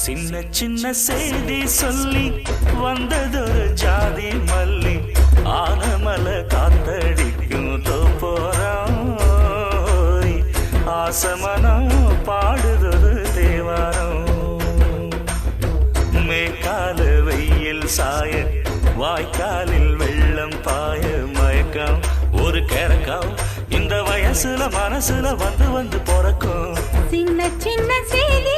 சின்ன சின்ன செய்தி சொல்லி வந்ததொரு ஜாதி மல்லி ஆனமல காத்தடிக்கும் தோப்போரம் ஆசமனம் பாடுதொரு தேவாரம் மேற்கால வெயில் சாய வாய்க்காலில் வெள்ளம் பாய மயக்கம் ஒரு கிறக்கம் இந்த வயசுல மனசுல வந்து வந்து பிறக்கும் சின்ன சின்ன செய்தி